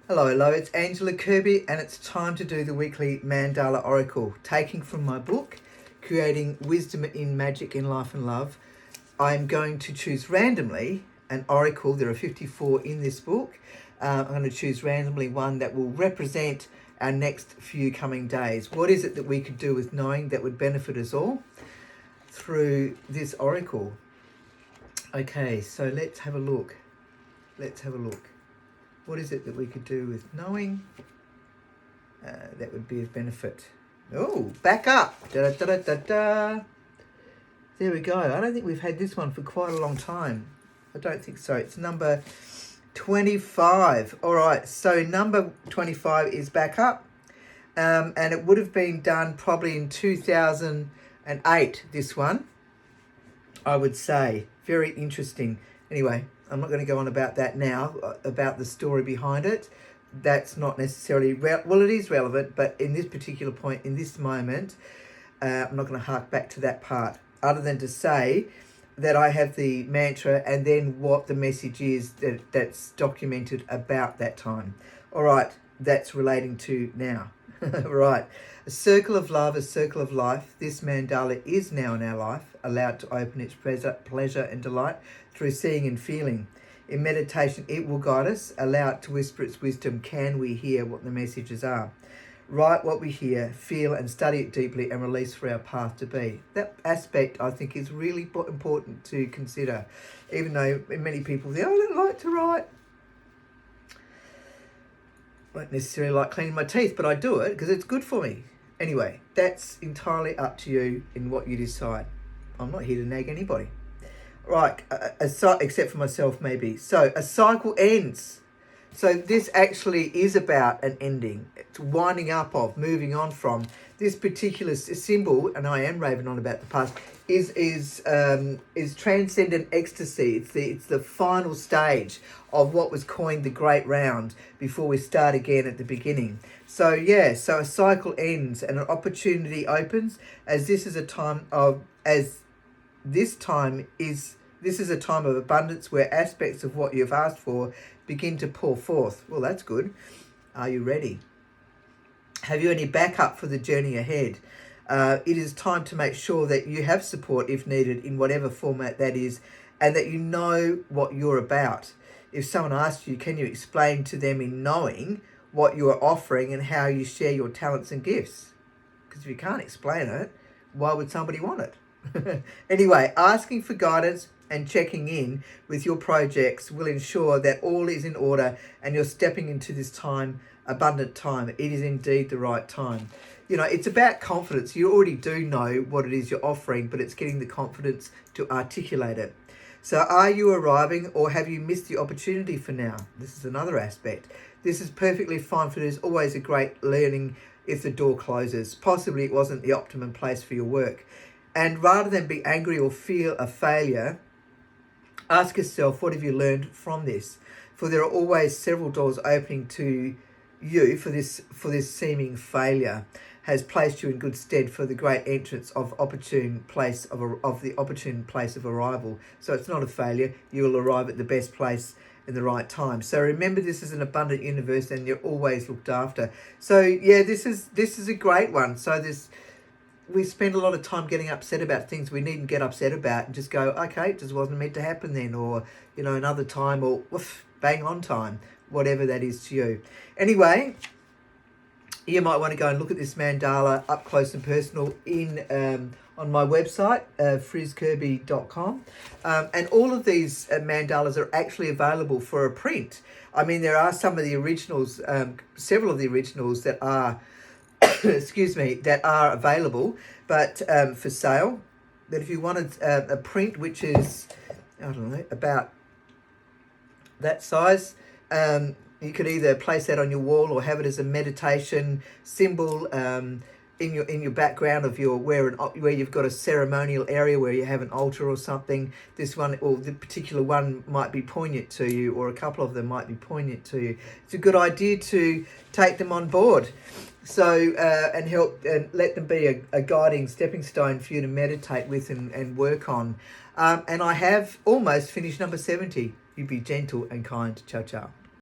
Hello, it's Angela Kirby, and it's time to do the weekly Mandala Oracle. Taking from my book, Creating Wisdom in Magic in Life and Love, I'm going to choose randomly an oracle. There are 54 in this book. I'm going to choose randomly one that will represent our next few coming days. What is it that we could do with knowing that would benefit us all through this oracle? Okay, so let's have a look. What is it that we could do with knowing that would be of benefit? Oh, back up. Da, da, da, da, da. There we go. I don't think we've had this one for quite a long time. I don't think so. It's number 25. All right, so number 25 is back up. And it would have been done probably in 2008, this one, I would say. Very interesting. Anyway, I'm not going to go on about that now, about the story behind it. That's not necessarily, well, it is relevant, but in this particular point, in this moment, I'm not going to hark back to that part, other than to say that I have the mantra and then what the message is that's documented about that time. All right, that's relating to now. Right. A circle of love, a circle of life. This mandala is now in our life, allowed to open its pleasure and delight through seeing and feeling. In meditation, it will guide us, allow it to whisper its wisdom. Can we hear what the messages are? Write what we hear, feel and study it deeply and release for our path to be. That aspect, I think, is really important to consider, even though many people think, I don't like to write. I don't necessarily like cleaning my teeth, but I do it because it's good for me. Anyway, that's entirely up to you in what you decide. I'm not here to nag anybody. Right, except for myself maybe. So a cycle ends. So this actually is about an ending. It's winding up of, moving on from. This particular symbol, and I am raving on about the past, is transcendent ecstasy. It's the final stage of what was coined the Great Round before we start again at the beginning. So yeah, so a cycle ends and an opportunity opens, as this is a time of this is a time of abundance where aspects of what you've asked for begin to pour forth. Well, that's good. Are you ready? Have you any backup for the journey ahead? It is time to make sure that you have support if needed in whatever format that is, and that you know what you're about. If someone asks you, can you explain to them in knowing what you are offering and how you share your talents and gifts? Because if you can't explain it, why would somebody want it? Anyway, asking for guidance and checking in with your projects will ensure that all is in order and you're stepping into this time, abundant time. It is indeed the right time. You know, it's about confidence. You already do know what it is you're offering, but it's getting the confidence to articulate it. So are you arriving, or have you missed the opportunity for now? This is another aspect. This is perfectly fine, for there's always a great learning if the door closes. Possibly it wasn't the optimum place for your work. And rather than be angry or feel a failure, ask yourself, what have you learned from this? For there are always several doors opening to you, for this seeming failure has placed you in good stead for the great entrance of the opportune place of arrival. So it's not a failure. You will arrive at the best place in the right time. So remember, this is an abundant universe and you're always looked after. So yeah, this is a great one. So we spend a lot of time getting upset about things we needn't get upset about, and just go, okay, it just wasn't meant to happen then, or, you know, another time, or bang on time, whatever that is to you. Anyway, you might want to go and look at this mandala up close and personal on my website, frizzkirby.com. And all of these mandalas are actually available for a print. I mean, there are some of the originals, several of the originals that are that are available, but for sale. But if you wanted a print, which is, I don't know, about that size, you could either place that on your wall or have it as a meditation symbol in your background of your where you've got a ceremonial area where you have an altar or something. This one, or the particular one, might be poignant to you, or a couple of them might be poignant to you. It's a good idea to take them on board. So, and help and let them be a guiding stepping stone for you to meditate with and work on. And I have almost finished number 70. You be gentle and kind. Ciao, ciao.